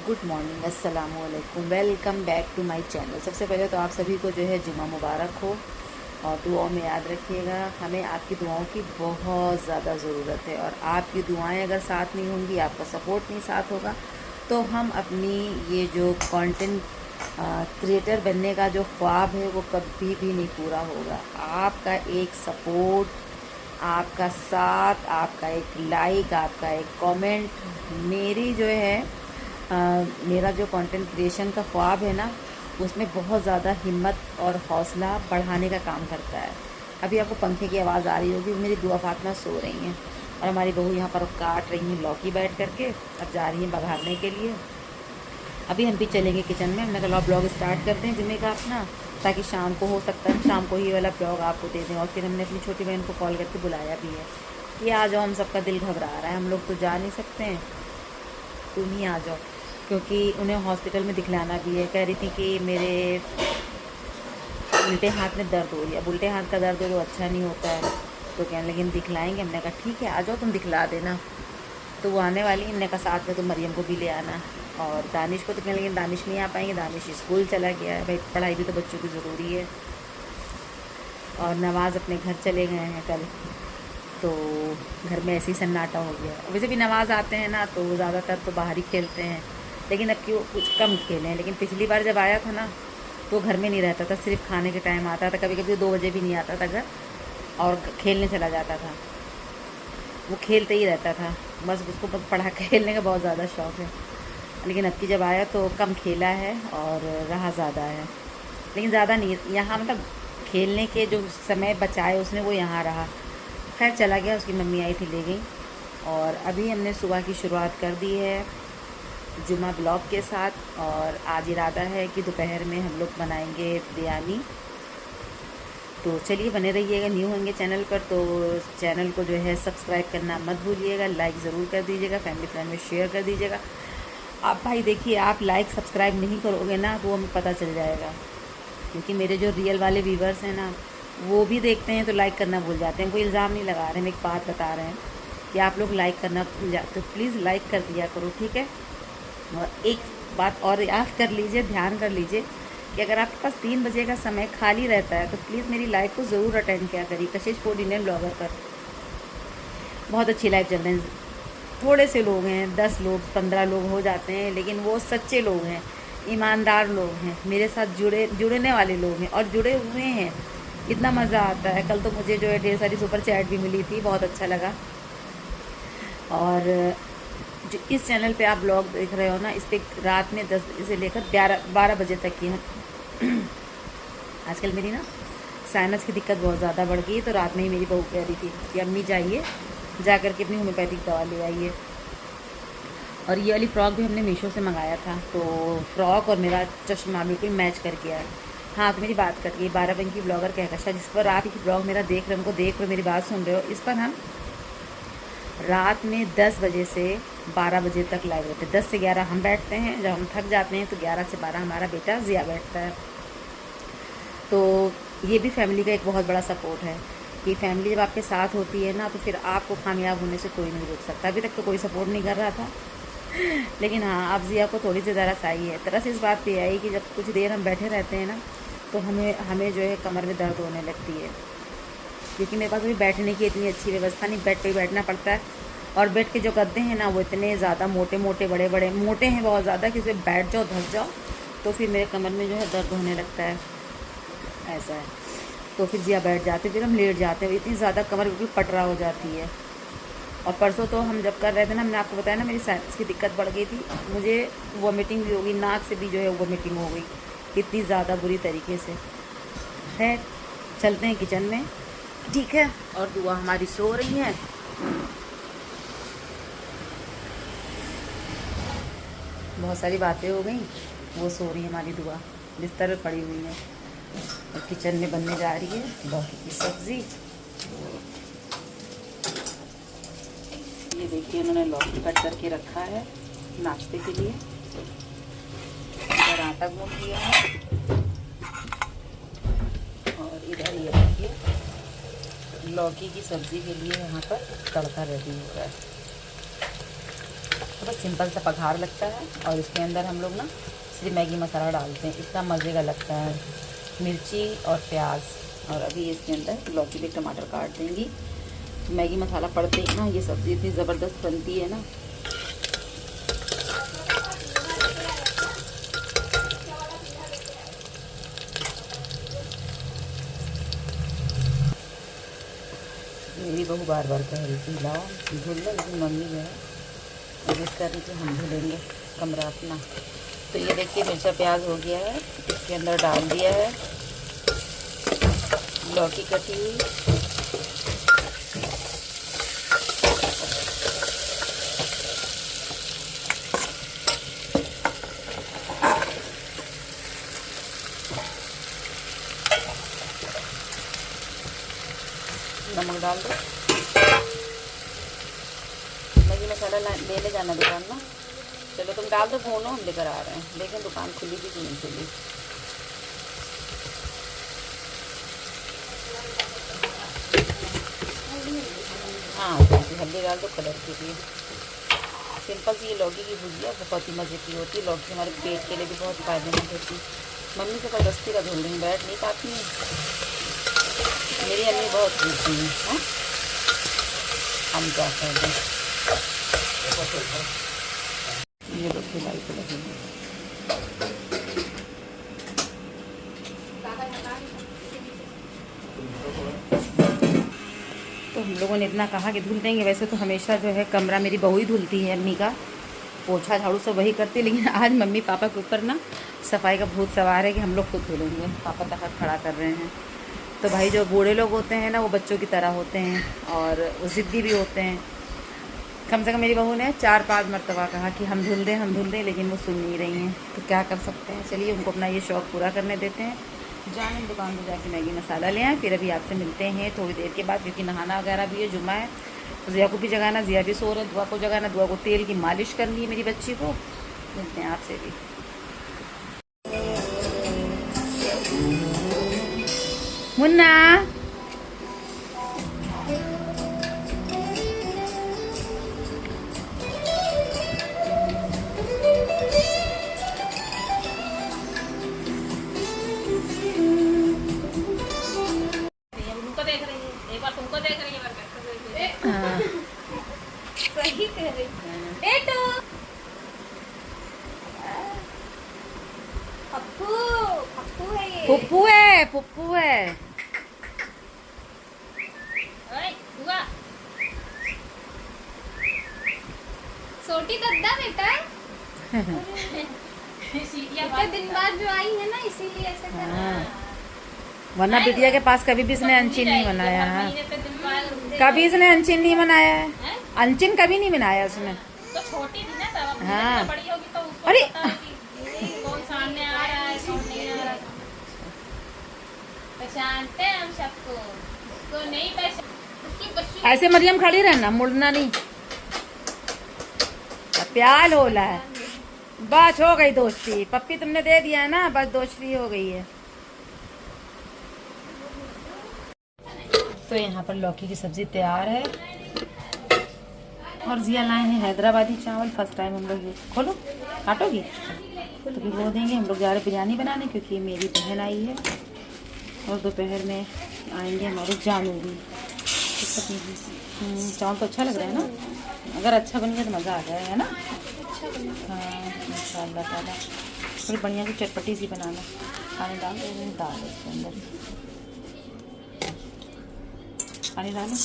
Good morning, अस्सलाम वालेकुम, welcome back to my channel. सबसे पहले तो आप सभी को जो है जुमा मुबारक हो और दुआओं में याद रखिएगा। हमें आपकी दुआओं की बहुत ज़्यादा ज़रूरत है और आपकी दुआएं अगर साथ नहीं होंगी, आपका सपोर्ट नहीं साथ होगा, तो हम अपनी ये जो कंटेंट क्रिएटर बनने का जो ख्वाब है वो कभी भी नहीं पूरा होगा। आपका एक सपोर्ट, आपका साथ, आपका एक लाइक, आपका एक कमेंट मेरी जो है मेरा जो कंटेंट क्रिएशन का ख्वाब है ना, उसमें बहुत ज़्यादा हिम्मत और हौसला बढ़ाने का काम करता है। अभी आपको पंखे की आवाज़ आ रही होगी, मेरी दुआ फातिमा सो रही हैं और हमारी बहू यहाँ पर काट रही हैं लौकी बैठ करके। अब जा रही हैं बघारने के लिए। अभी हम भी चलेंगे किचन में। हमने कहा ब्लॉग स्टार्ट करते हैं जुमे का अपना, ताकि शाम को हो सकता है शाम को ही वाला ब्लॉग आपको दे दें। और फिर हमने अपनी छोटी बहन को कॉल करके बुलाया भी है कि आ जाओ, हम सबका दिल घबरा रहा है, हम लोग तो जा नहीं सकते हैं, तुम ही आ जाओ। क्योंकि उन्हें हॉस्पिटल में दिखलाना भी है। कह रही थी कि मेरे उल्टे हाथ में दर्द हो रही है। अब उल्टे हाथ का दर्द हो तो अच्छा नहीं होता है, तो कहने लगी हम दिखलाएंगे। हमने कहा ठीक है, आ जाओ, तुम दिखला देना। तो वो आने वाली। हमने कहा साथ में तुम मरियम को भी ले आना। और दानिश को तो कहने लगी दानिश नहीं आ पाएंगे, दानिश स्कूल चला गया है। भाई पढ़ाई भी तो बच्चों की ज़रूरी है। और नवाज़ अपने घर चले गए हैं कल, तो घर में ऐसे ही सन्नाटा हो गया। वैसे भी नवाज़ आते हैं ना तो ज़्यादातर तो बाहर ही खेलते हैं, लेकिन अब क्यों कुछ कम खेले हैं। लेकिन पिछली बार जब आया था ना तो घर में नहीं रहता था, सिर्फ खाने के टाइम आता था। कभी कभी 2 बजे भी नहीं आता था घर और खेलने चला जाता था। वो खेलते ही रहता था, बस उसको बस पढ़ा खेलने का बहुत ज़्यादा शौक़ है। लेकिन अब की जब आया तो कम खेला है और रहा ज़्यादा है, लेकिन ज़्यादा नहीं यहाँ, मतलब खेलने के जो समय बचाए उसने वो यहाँ रहा। खैर चला गया, उसकी मम्मी आई थी ले गई। और अभी हमने सुबह की शुरुआत कर दी है जुमा ब्लॉग के साथ। और आज इरादा है कि दोपहर में हम लोग बनाएंगे बिरयानी। तो चलिए बने रहिएगा। न्यू होंगे चैनल पर तो चैनल को जो है सब्सक्राइब करना मत भूलिएगा, लाइक ज़रूर कर दीजिएगा, फैमिली फ्रेंड में शेयर कर दीजिएगा। आप भाई देखिए, आप लाइक सब्सक्राइब नहीं करोगे ना तो हमें पता चल जाएगा, क्योंकि मेरे जो रियल वाले व्यूवर्स हैं ना वो भी देखते हैं तो लाइक करना भूल जाते हैं। कोई इल्ज़ाम नहीं लगा रहे हैं, हम एक बात बता रहे हैं कि आप लोग लाइक करना भूल जाते, तो प्लीज़ लाइक कर दिया करो, ठीक है। और एक बात और याद कर लीजिए, ध्यान कर लीजिए कि अगर आपके पास 3 बजे का समय खाली रहता है तो प्लीज़ मेरी लाइव को ज़रूर अटेंड किया करिए। कशिश फूड इंडियन ब्लॉगर पर बहुत अच्छी लाइव चल रही है। थोड़े से लोग हैं, 10 लोग 15 लोग हो जाते हैं, लेकिन वो सच्चे लोग हैं, ईमानदार लोग हैं, मेरे साथ जुड़ने वाले लोग हैं और जुड़े हुए हैं। इतना मज़ा आता है। कल तो मुझे जो है ढेर सारी सुपर चैट भी मिली थी, बहुत अच्छा लगा। और जो इस चैनल पे आप ब्लॉग देख रहे हो ना, इस पर रात में 10 बजे से लेकर 12 बजे तक की है। आजकल मेरी ना साइनस की दिक्कत बहुत ज़्यादा बढ़ गई, तो रात में ही मेरी बहू कह रही थी कि अम्मी जाइए, जा कर के अपनी होम्योपैथिक दवा ले आइए। और ये वाली फ़्रॉक भी हमने मीशो से मंगाया था, तो फ़्रॉक और मेरा चश्मा बिल्कुल मैच कर गया है। हाँ, तो मेरी बात कट गई। 12 बजे की ब्लॉगर कहकशा, जिस पर आप ये ब्लॉग मेरा देख रहे हो, उनको देख रहे हो, मेरी बात सुन रहे हो, इस पर हम रात में 10 बजे से 12 बजे तक लाइव रहते हैं। 10 से 11 हम बैठते हैं, जब हम थक जाते हैं तो 11 से 12 हमारा बेटा ज़िया बैठता है। तो ये भी फैमिली का एक बहुत बड़ा सपोर्ट है कि फैमिली जब आपके साथ होती है ना तो फिर आपको कामयाब होने से कोई नहीं रोक सकता। अभी तक तो कोई सपोर्ट नहीं कर रहा था, लेकिन हाँ, अब ज़िया को थोड़ी सी तरस आई है। तरस इस बात पे आई कि जब कुछ देर हम बैठे रहते हैं ना तो हमें जो है कमर में दर्द होने लगती है, क्योंकि मेरे पास अभी बैठने की इतनी अच्छी व्यवस्था नहीं, बेड पे ही बैठना पड़ता है। और बेड के जो गद्दे हैं ना वो इतने ज़्यादा मोटे मोटे बड़े बड़े मोटे हैं बहुत ज़्यादा, कि उसमें बैठ जाओ धस जाओ तो फिर मेरे कमर में जो है दर्द होने लगता है, ऐसा है। तो फिर ज़िया बैठ जाते, फिर हम लेट जाते हैं, इतनी ज़्यादा कमर बिल्कुल पटरा हो जाती है। और परसों तो हम जब कर रहे थे ना, मैंने आपको बताया ना मेरी साइनस की दिक्कत बढ़ गई थी, मुझे वॉमिटिंग भी हो गई, नाक से भी जो है वॉमिटिंग हो गई, इतनी ज़्यादा बुरी तरीके से। खैर चलते हैं किचन में, ठीक है। और दुआ हमारी सो रही है, बहुत सारी बातें हो गई, वो सो रही है हमारी दुआ, बिस्तर पर पड़ी हुई है। और किचन में बनने जा रही है लौकी की सब्ज़ी। ये देखिए उन्होंने लौकी कट करके रखा है नाश्ते के लिए। इधर आटा गूंद लिया है और इधर ये देखिए लौकी की सब्ज़ी के लिए यहाँ पर तड़का रेडी हो रहा है। तो बस सिंपल सा पघार लगता है और इसके अंदर हम लोग ना सिर्फ मैगी मसाला डालते हैं, इतना मज़े का लगता है। मिर्ची और प्याज, और अभी इसके अंदर लौकी भी टमाटर काट देंगी। मैगी मसाला पड़ते ही ना ये सब्ज़ी इतनी ज़बरदस्त बनती है ना। मेरी बहू बार बार कह रही थी लाओ धुल लो, लेकिन मम्मी जो है कोशिश कर रही थी हम धुलेंगे कमरा अपना। तो ये देखिए मिर्चा प्याज हो गया है, इसके अंदर डाल दिया है लौकी कटी हुई, नमक डाल दो। मैगी मसाला लेने जाना दुकान ना, चलो तुम डाल दो, भूनो, हम लेकर आ रहे हैं। लेकिन दुकान खुली थी कि नहीं खुली। हाँ हल्दी डाल दो कलर के लिए। सिंपल सी ये लौकी की भुजिया बहुत ही मज़े की होती है। लौकी हमारे पेट के लिए भी बहुत फ़ायदेमंद होती है। मम्मी से ज़बरदस्ती का धुल रही, बैठ नहीं पाती है, मेरी अम्मी बहुत धुलती हैं। हम क्या कर दें, ये लोग खिलाई को लगेंगे। तो हम लोगों ने इतना कहा कि धुल देंगे। वैसे तो हमेशा जो है कमरा मेरी बहू ही धुलती है, अम्मी का पोछा झाड़ू सब वही करती है, लेकिन आज मम्मी पापा के ऊपर ना सफाई का भूत सवार है कि हम लोग खुद धुलेंगे। पापा तखत खड़ा कर रहे हैं। तो भाई जो बूढ़े लोग होते हैं ना वो बच्चों की तरह होते हैं और वो ज़िद्दी भी होते हैं। कम से कम मेरी बहू ने 4-5 मरतबा कहा कि हम धुल दें, लेकिन वो सुन नहीं रही हैं। तो क्या कर सकते हैं, चलिए उनको अपना ये शौक़ पूरा करने देते हैं। जाने दुकान पर जाके मैगी मसाला ले आए, फिर अभी आपसे मिलते हैं थोड़ी देर के बाद, क्योंकि नहाना वगैरह भी है, जुम्मा है। ज़िया को भी जगाना, ज़िया भी सो रहे, दुआ को जगाना, दुआ को तेल की मालिश करनी है मेरी बच्ची को। मिलते हैं आपसे भी। मुन्ना तुमको देख रही है, हाँ। सही कह रही है। पप्पू पप्पू है ये, पुप्पू है, पुप्पू है। ओए बुआ, छोटी दद्दा बेटा इतने दिन बाद जो आई है ना, इसीलिए ऐसे कर रहा है। वरना बिटिया के पास कभी भी इसने अनचिन नहीं बनाया है, कभी इसने अनचिन नहीं बनाया है। अनचिन कभी नहीं बनाया उसने। तो छोटी थी ना तब, हाँ। बड़ी होगी तो उसको अरे पता है कि कौन सामने आ रहा है कौन नहीं आ रहा। पहचानते हैं हम सबको, उसको नहीं पहचान। ऐसे मरियम खड़ी रहना, मुड़ना नहीं। प्याल होला है, बस हो गई दोस्ती। पप्पी तुमने दे दिया है ना, बस दोस्ती हो गई है। तो यहाँ पर लौकी की सब्ज़ी तैयार है और ज़िया लाए हैं हैदराबादी चावल। फर्स्ट टाइम हम लोग ये, खोलो काटोगी तो भिगो देंगे। हम लोग जा रहे बिरयानी बनाने, क्योंकि मेरी बहन आई है और दोपहर में आएंगे हमारे जानू भी। चावल तो अच्छा लग रहा है ना, अगर अच्छा बन गया तो मज़ा आ जाएगा, है ना। हाँ इंशाल्लाह ताला। थोड़ी बढ़िया सी चटपटी सी बनाना। पानी डाल दो, दाल इसके अंदर पानी डालो।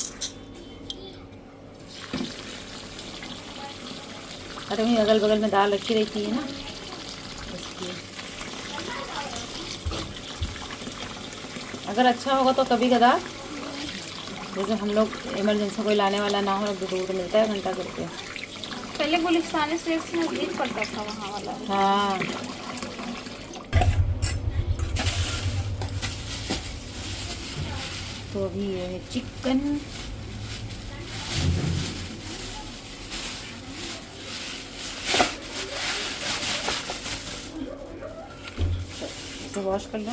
अरे वहीं अगल बगल में दाल रखी रहती है ना, इसलिए। अगर अच्छा होगा तो कभी कदार, जैसे हम लोग इमरजेंसी कोई लाने वाला ना हो, दूर मिलता है घंटा करके। पहले गुलिस्तानी स्टेट में एक पड़ता था वहाँ वाला। हाँ तो अभी ये है चिकन। इसे वॉश कर लो।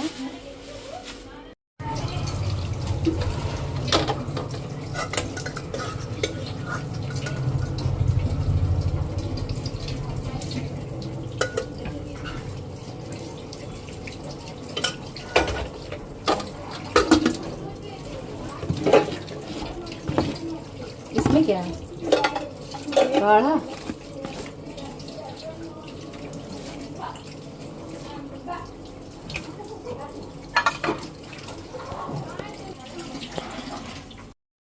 गाढ़ा।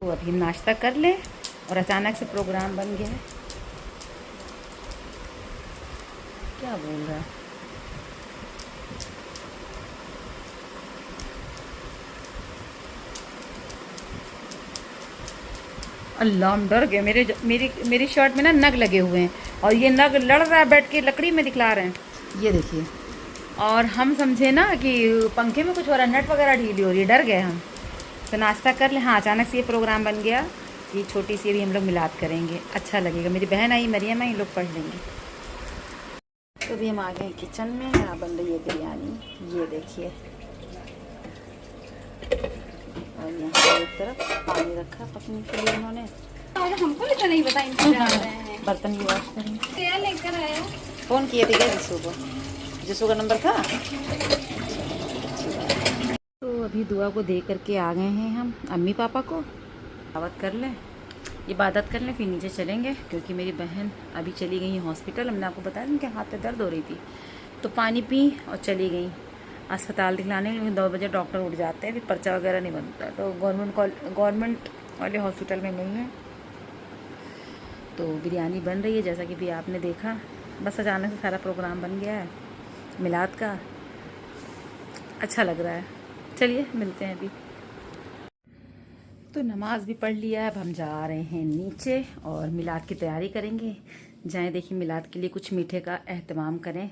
तो अभी नाश्ता कर ले और अचानक से प्रोग्राम बन गया है। क्या बोल रहा है? अल्लाह, हम डर गए। मेरी शर्ट में ना नग लगे हुए हैं और ये नग लड़ रहा है, बैठ के लकड़ी में दिखला रहे हैं। ये देखिए। और हम समझे ना कि पंखे में कुछ हो रहा है, नट वगैरह ढीली हो रही है, डर गए हम। तो नाश्ता कर ले। हाँ, अचानक से ये प्रोग्राम बन गया कि छोटी सी भी हम लोग मिलाद करेंगे, अच्छा लगेगा। मेरी बहन आई, मरियम आई, लोग पढ़ लेंगे। तो अभी हम आ गए किचन में। यहाँ बन रही है बिरयानी, ये देखिए। और यहाँ एक तरफ पानी रखा पकने के लिए उन्होंने। हमको भी तो नहीं पता इनको डाल रहे हैं। बर्तन भी वॉश करेंगे। क्या लेकर आया? फ़ोन किए थे क्या जिसू को? जिसू का नंबर था। तो अभी दुआ को दे करके आ गए हैं हम अम्मी पापा को। दावत कर लें, इबादत कर लें, फिर नीचे चलेंगे क्योंकि मेरी बहन अभी चली गई हॉस्पिटल। हमने आपको बताया उनके हाथ में दर्द हो रही थी, तो पानी पी और चली गई अस्पताल दिखलाने। 2 बजे डॉक्टर उठ जाते हैं, फिर पर्चा वगैरह नहीं बनता। तो गवर्नमेंट वाले हॉस्पिटल में गई हैं। तो बिरयानी बन रही है जैसा कि भी आपने देखा। बस अचानक से सारा प्रोग्राम बन गया है मिलाद का। अच्छा लग रहा है। चलिए मिलते हैं अभी। तो नमाज भी पढ़ लिया है, अब हम जा रहे हैं नीचे और मिलाद की तैयारी करेंगे। जाएं, देखिए मिलाद के लिए कुछ मीठे का एहतमाम करें।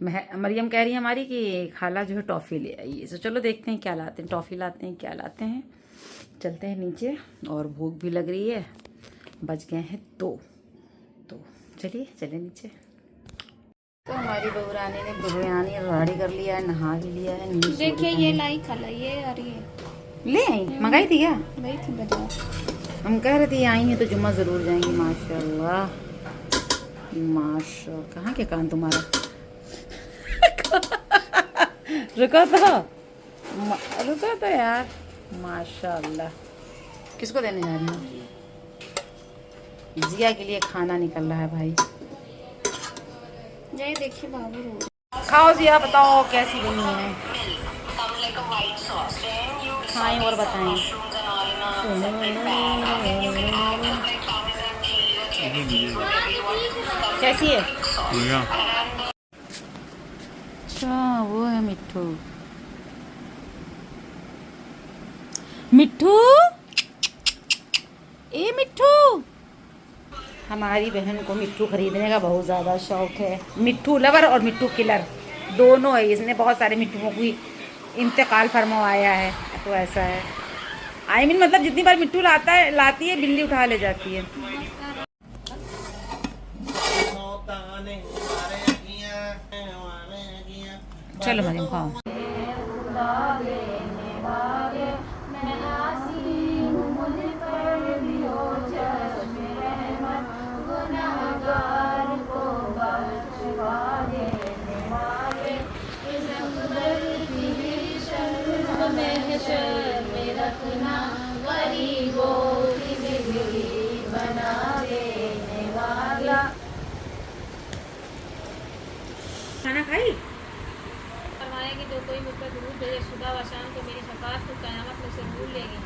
मरियम कह रही है हमारी कि खाला जो है टॉफ़ी ले आई है। तो चलो देखते हैं क्या लाते हैं, टॉफ़ी लाते हैं क्या लाते हैं। चलते हैं नीचे और भूख भी लग रही है। बज गए हैं 2। तो चलिए चले नीचे। तो हमारी बहू रानी ने बिरयानी रेडी कर लिया है, नहा भी लिया है। देखिए ये लाई खाला, ये आ रही है। ले आई, मंगाई थी क्या? वही थी बाजार। हम कह रहे थे आई हैं तो जुम्मा ज़रूर जाएंगी। माशाल्लाह माशा। कहाँ के कान तुम्हारा? रुका तो यार। माशाल्लाह। किसको देने जा रही हो? जिया के लिए खाना निकल रहा है भाई। ये देखिए बाबू रो। खाओ जिया, बताओ कैसी बनी है। खाएं और बताएं। कैसी है? अच्छा वो है मिट्ठू। मिट्ठू, ए मिट्ठू। हमारी बहन को मिट्ठू खरीदने का बहुत ज़्यादा शौक है। मिट्ठू लवर और मिट्ठू किलर दोनों है। इसने बहुत सारे मिट्ठुओं की इंतकाल फरमाया है। तो ऐसा है, आई मीन मतलब जितनी बार मिट्ठू लाती है बिल्ली उठा ले जाती है। चलो मरियम खाओ। खाना खाई? फरमाएगी जो कोई मुझ पर दुरूद भेजे सुबह व शाम को मेरी शफाअत को क़यामत में से भूल लेगी।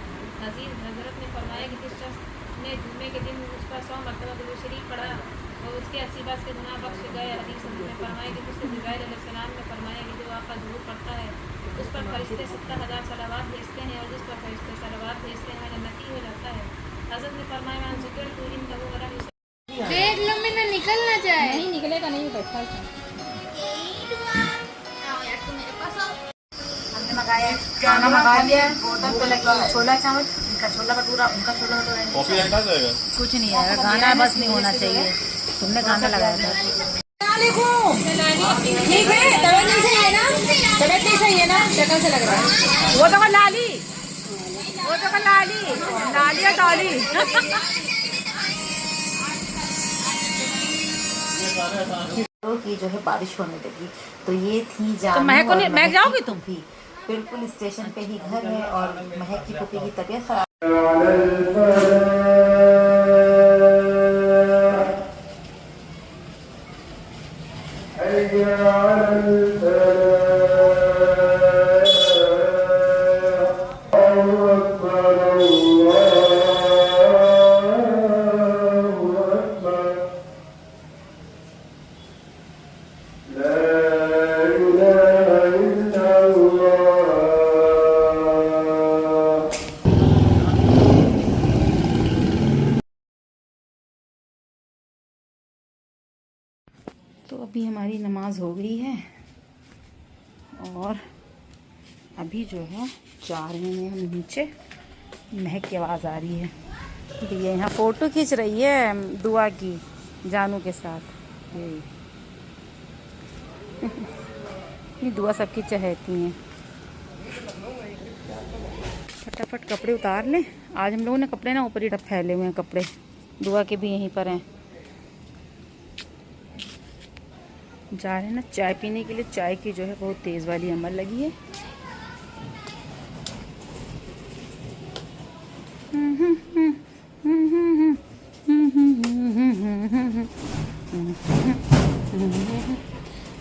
अजीज हजरत ने फरमाया कि जिस शख्स ने जुम्मे के दिन मुझ पर 100 मरतबा दुरूद शरीफ पढ़ा और उसके 80 बार के गुनाह बख्श गए। हदीस में फरमाया कि मुझसे जिब्राइल अलैहिस्सलाम ने फरमाया कि जो आपका दुरूद पढ़ता है उस पर फरिश्ते 70,000 सलावात भेजते हैं और जिस पर फरिश्ते सलावात भेजते हैं वह जन्नती हो जाता है। हज़रत ने फरमाया मैं ज़िक्र पूरीन का वो देख लो मैंने निकल ना जाए। नहीं निकलेगा, नहीं बैठा खाना मंगा लिया, बोतल पे लगी छोला चावल, इनका छोला भटूरा, उनका छोला भटूरा। कुछ नहीं है, गाना बस नहीं होना चाहिए। तुमने गाना लगाया था। ठीक है, तबीयत नहीं सही है ना? तबीयत नहीं सही है ना? शक्ल से लग रहा है। वो तो लाली है डॉली। की जो है बारिश होने लगी, तो ये थी जानू। तो महक जाओगी तुम भी? बिल्कुल स्टेशन पे ही घर है और महक की पुपी की तबीयत खराब। तो अभी हमारी नमाज हो गई है और अभी जो है जा रहे हैं हम नीचे। महक की आवाज़ आ रही है। ये यहाँ फ़ोटो खींच रही है दुआ की जानू के साथ। ये दुआ सबकी चहेती हैं। फटाफट कपड़े उतार लें। आज हम लोगों ने कपड़े ना ऊपर ही फैले हुए हैं कपड़े। दुआ के भी यहीं पर हैं। जा रहे हैं ना चाय पीने के लिए। चाय की जो है बहुत तेज़ वाली अमल लगी है।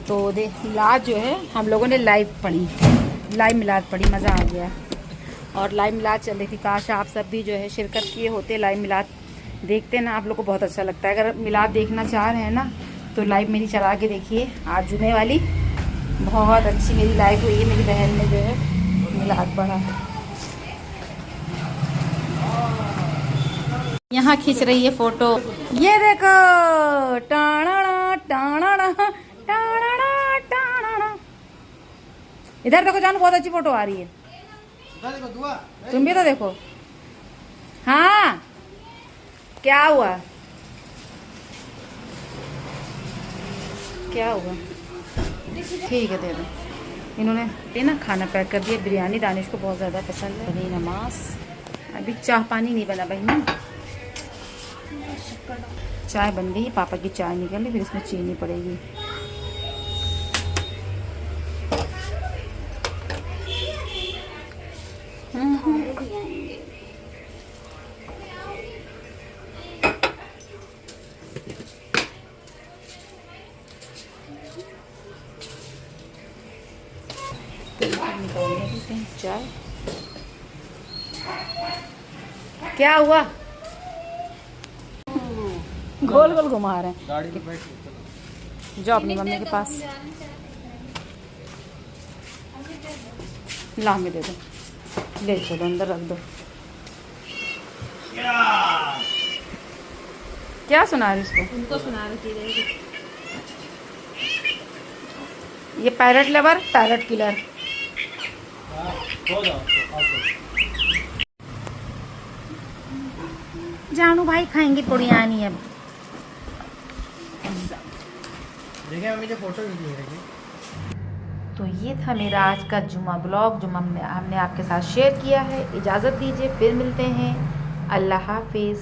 तो दे मिलाद जो है हम लोगों ने लाइव मिलाद पढ़ी। मज़ा आ गया। और लाइव मिलाद चल रही थी। काश आप सब भी जो है शिरकत किए होते। लाइव मिलाद देखते ना, आप लोग को बहुत अच्छा लगता है। अगर मिलाद देखना चाह रहे हैं ना तो लाइव मेरी चला के देखिए। आज जुमे वाली बहुत अच्छी मेरी लाइव हुई है। मेरी बहन ने जो है मिलाद पढ़ा। यहाँ खींच रही है फोटो। ये देखो टाणा टाणा टाणा टाणा। इधर देखो जानू, बहुत अच्छी फोटो आ रही है। तुम भी तो देखो। हाँ क्या हुआ? क्या हुआ? ठीक है दे दो। इन्होंने ये ना खाना पैक कर दिया। बिरयानी दानिश को बहुत ज़्यादा पसंद है। बनी नमाज। अभी चाय पानी नहीं बना बहन। चाय बन गई। पापा की चाय निकल गई। फिर इसमें चीनी पड़ेगी। चाय क्या हुआ? गोल गोल घुमा रहे हैं। गाड़ी में बैठ जाओ अपनी मम्मी के पास। ला में दे दो। ले चलो अंदर रख दो। क्या सुना रही उसको? उनको सुना रही थी। ये पैरट लवर, पैरट किलर। जानू भाई खाएंगे पुड़ियानी। अब देखिए मम्मी ने फोटो भी ली है। तो ये था मेरा आज का जुमा ब्लॉग जो हमने आपके साथ शेयर किया है। इजाज़त दीजिए, फिर मिलते हैं। अल्लाह हाफिज़।